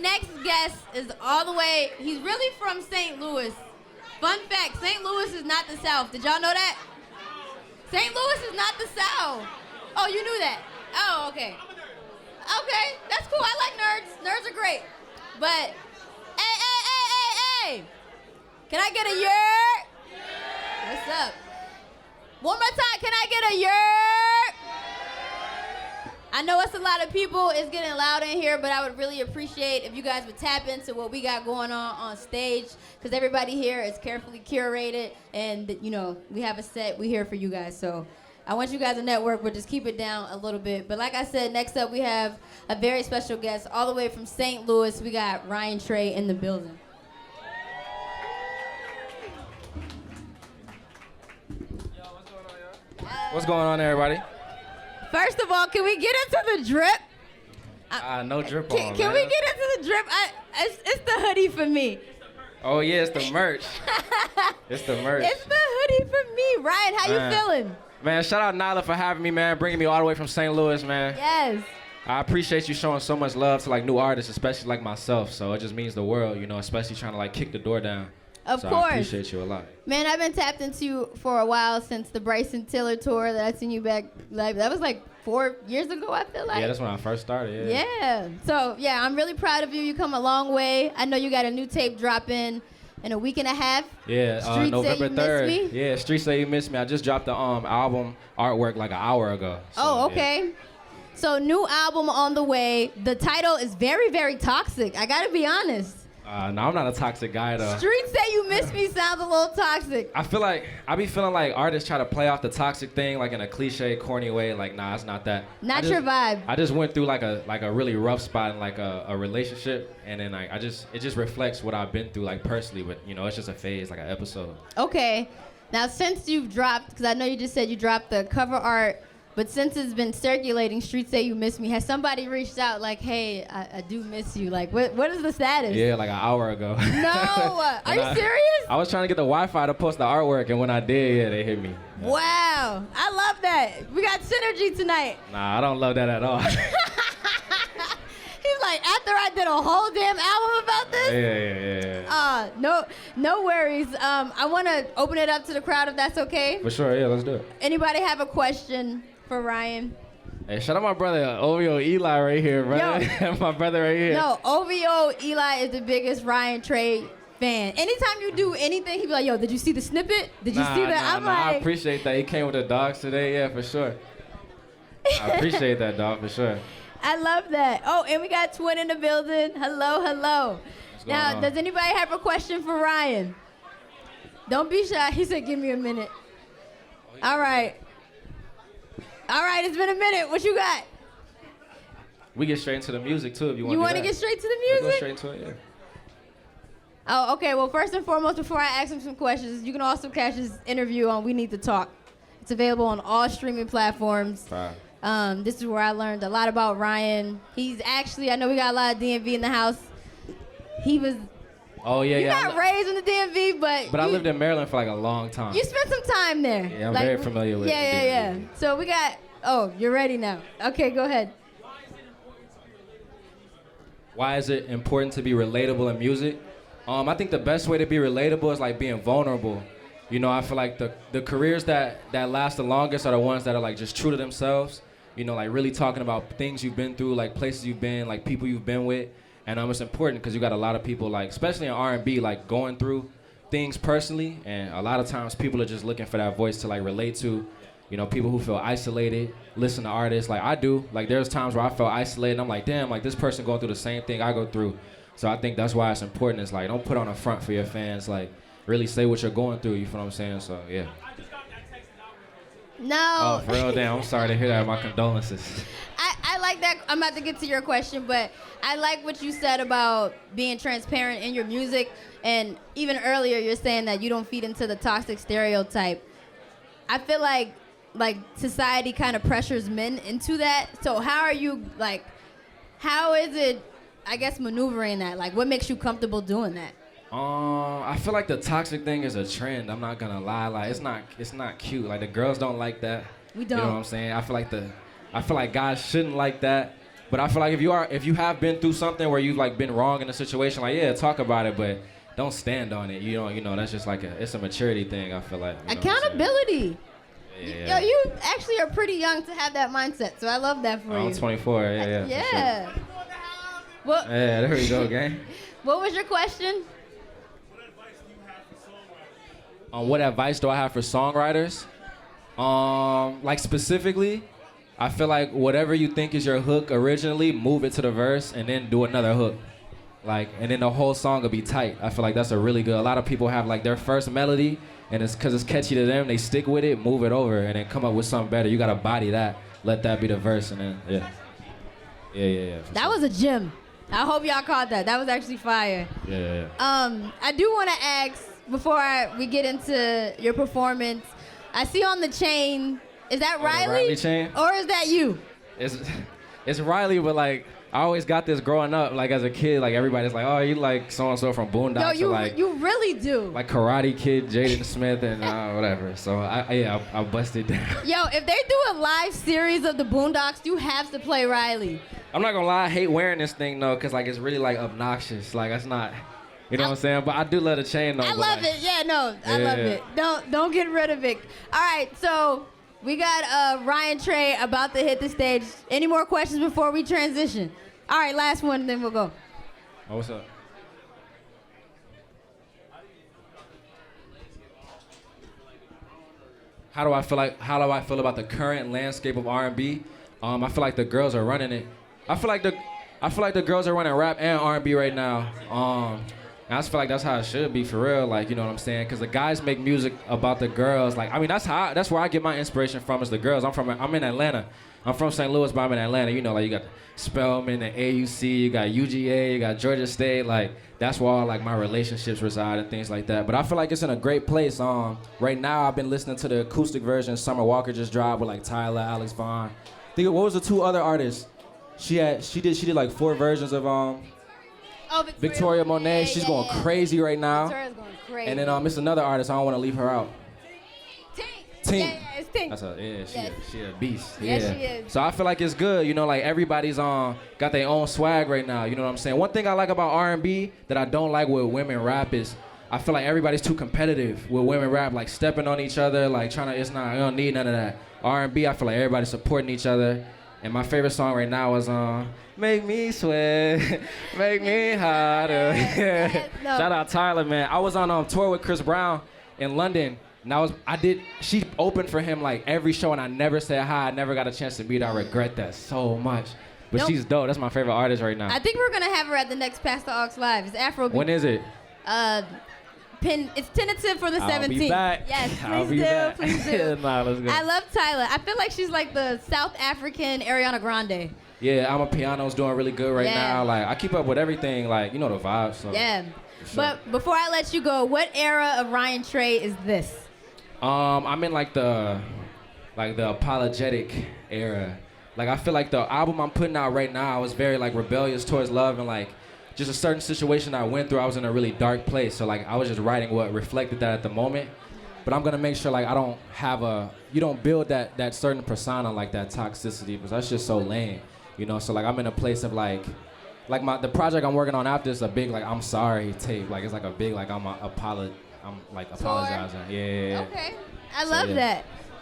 next guest is all the way, he's really from St. Louis. Fun fact, St. Louis is not the South. Did y'all know that? St. Louis is not the South. Oh, you knew that? Oh, okay. Okay, that's cool. I like nerds. Nerds are great. But, hey. Can I get a yurt? What's up? One more time, can I get a yurt? I know it's a lot of people. It's getting loud in here, but I would really appreciate if you guys would tap into what we got going on stage, because everybody here is carefully curated, and you know, we have a set. We're here for you guys, so I want you guys to network, but just keep it down a little bit. But like I said, next up we have a very special guest all the way from St. Louis. We got Ryan Trey in the building. What's going on, everybody? First of all, can we get into the drip? No drip Can on, we man. get into the drip? It's the hoodie for me. Oh, yeah, it's the merch. It's the merch. It's the hoodie for me. Ryan, how you feeling? Man, shout out Nyla for having me, man, bringing me all the way from St. Louis, man. Yes. I appreciate you showing so much love to, like, new artists, especially like myself. So it just means the world, you know, especially trying to, like, kick the door down. Of so course. I appreciate you a lot. Man, I've been tapped into for a while since the Bryson Tiller tour that I seen you back. Like that was like 4 years ago, I feel like. Yeah, that's when I first started, yeah. Yeah. So, yeah, I'm really proud of you. You come a long way. I know you got a new tape dropping in a week and a half. Yeah, November 3rd. Me. Yeah, Street Say You Miss Me. I just dropped the album artwork like an hour ago. So, oh, okay. Yeah. So, new album on the way. The title is very, very toxic. I got to be honest. No, I'm not a toxic guy, though. Street Say You Miss Me sounds a little toxic. I be feeling like artists try to play off the toxic thing like in a cliche, corny way. Like, nah, it's not that. Not your vibe. I just went through like a really rough spot in like a relationship, and then like it just reflects what I've been through like personally. But you know, it's just a phase, like an episode. Okay. Now, since you've dropped, because I know you just said you dropped the cover art, but since it's been circulating, Street Say You Miss Me, has somebody reached out like, hey, I do miss you? Like, what is the status? Yeah, like an hour ago. No, are you serious? I was trying to get the Wi-Fi to post the artwork, and when I did, yeah, they hit me. Yeah. Wow, I love that. We got synergy tonight. Nah, I don't love that at all. He's like, after I did a whole damn album about this? Yeah. No worries. I want to open it up to the crowd if that's okay. For sure, yeah, let's do it. Anybody have a question for Ryan? Hey, shout out my brother OVO Eli right here, brother. My brother right here. No, OVO Eli is the biggest Ryan Trey fan. Anytime you do anything, he be like, yo, did you see the snippet? Did you see that? I'm like, I appreciate that. He came with the dogs today, yeah, for sure. I appreciate that, dog, for sure. I love that. Oh, and we got Twin in the building. Hello. Now, does anybody have a question for Ryan? Don't be shy. He said, give me a minute. All right, it's been a minute. What you got? We get straight into the music, too, if you want to. You want to get straight to the music? Let's go straight into it, yeah. Oh, okay. Well, first and foremost, before I ask him some questions, you can also catch his interview on We Need to Talk. It's available on all streaming platforms. Fine. This is where I learned a lot about Ryan. He's actually, I know we got a lot of DMV in the house. He was... Oh, yeah, You're not raised in the DMV, but I lived in Maryland for like a long time. You spent some time there. Yeah, I'm very familiar with it. Yeah. So we got... Oh, you're ready now. Okay, go ahead. Why is it important to be relatable in music? I think the best way to be relatable is like being vulnerable. You know, I feel like the careers that last the longest are the ones that are like just true to themselves. You know, like really talking about things you've been through, like places you've been, like people you've been with. And it's important because you got a lot of people, like, especially in R&B, like going through things personally. And a lot of times people are just looking for that voice to like relate to. You know, people who feel isolated, listen to artists like I do. Like there's times where I felt isolated and I'm like, damn, like this person going through the same thing I go through. So I think that's why it's important. It's like, don't put on a front for your fans. Like really say what you're going through. You feel what I'm saying? So yeah. No. Oh, for real, damn. I'm sorry to hear that. My condolences. I like that. I'm about to get to your question, but I like what you said about being transparent in your music. And even earlier, you're saying that you don't feed into the toxic stereotype. I feel like society kind of pressures men into that. So how are you, like, how is it, I guess, maneuvering that? Like, what makes you comfortable doing that? I feel like the toxic thing is a trend. I'm not gonna lie. Like, it's not cute. Like, the girls don't like that. We don't. You know what I'm saying? I feel like guys shouldn't like that. But I feel like if you have been through something where you've like been wrong in a situation, like yeah, talk about it, but don't stand on it. You know, that's just like it's a maturity thing. I feel like accountability. Yeah. Yo, you actually are pretty young to have that mindset, so I love that for you. I'm 24. Yeah. Yeah. Sure. Well, Yeah, there we go, gang. What was your question? What advice do I have for songwriters? Like specifically, I feel like whatever you think is your hook originally, move it to the verse and then do another hook. Like, and then the whole song will be tight. I feel like that's a really good. A lot of people have like their first melody, and it's because it's catchy to them. They stick with it, move it over, and then come up with something better. You gotta body that. Let that be the verse, and then yeah. That was a gem. I hope y'all caught that. That was actually fire. Yeah. I do want to ask before we get into your performance. I see on the chain. Is that Riley? Riley chain? Or is that you? It's Riley, but like I always got this growing up. Like as a kid, like everybody's like, oh, you like so and so from Boondocks. Yo, or like, you really do. Like Karate Kid, Jaden Smith, and whatever. So I busted down. Yo, if they do a live series of the Boondocks, you have to play Riley. I'm not gonna lie, I hate wearing this thing though, cause like it's really like obnoxious. Like it's not, you know what I'm saying? But I do love the chain though. I love it. Yeah, no, I love it. Don't get rid of it. All right, so we got Ryan Trey about to hit the stage. Any more questions before we transition? All right, last one, and then we'll go. Oh, what's up? How do I feel about the current landscape of R&B? I feel like the girls are running it. I feel like the girls are running rap and R&B right now. And I just feel like that's how it should be for real. Like, you know what I'm saying? Because the guys make music about the girls. Like, I mean, that's where I get my inspiration from is the girls. I'm in Atlanta. I'm from St. Louis, but I'm in Atlanta. You know, like you got Spelman, the AUC, you got UGA, you got Georgia State. Like, that's where all like my relationships reside and things like that. But I feel like it's in a great place. Right now I've been listening to the acoustic version Summer Walker just dropped with like Tyler, Alex Vaughn. What was the two other artists? She did like 4 versions of Victoria Monet. She's going crazy right now. Victoria's going crazy. And then it's another artist. I don't want to leave her out. Tink. Yeah, it's Tink. She a beast. Yes, she is. So I feel like it's good. You know, like everybody's got their own swag right now. You know what I'm saying? One thing I like about R&B that I don't like with women rap is I feel like everybody's too competitive with women rap, like stepping on each other, like trying to. I don't need none of that. R&B, I feel like everybody's supporting each other. And my favorite song right now is Make Me Sweat, Make Me Hotter. No. Shout out Tyler, man. I was on tour with Chris Brown in London. And she opened for him like every show and I never said hi. I never got a chance to meet her. I regret that so much. But she's dope. That's my favorite artist right now. I think we're going to have her at the next Pastor Aux Live. It's Afrobeat. When is it? It's tentative for the 17th. I'll be back. Yes, please do. Nah, let's go. I love Tyler. I feel like she's like the South African Ariana Grande. Yeah, I'm a piano's doing really good right now. Like I keep up with everything. Like you know the vibes. So. Yeah. Sure. But before I let you go, what era of Ryan Trey is this? I'm in like the apologetic era. Like I feel like the album I'm putting out right now, I was very like rebellious towards love and like just a certain situation I went through. I was in a really dark place, so like I was just writing what reflected that at the moment. But I'm gonna make sure like I don't have you don't build that certain persona like that toxicity because that's just so lame, you know. So like I'm in a place of like the project I'm working on after is a big like I'm sorry tape. Like it's like a big like I'm apologizing. Yeah. Okay, I love that.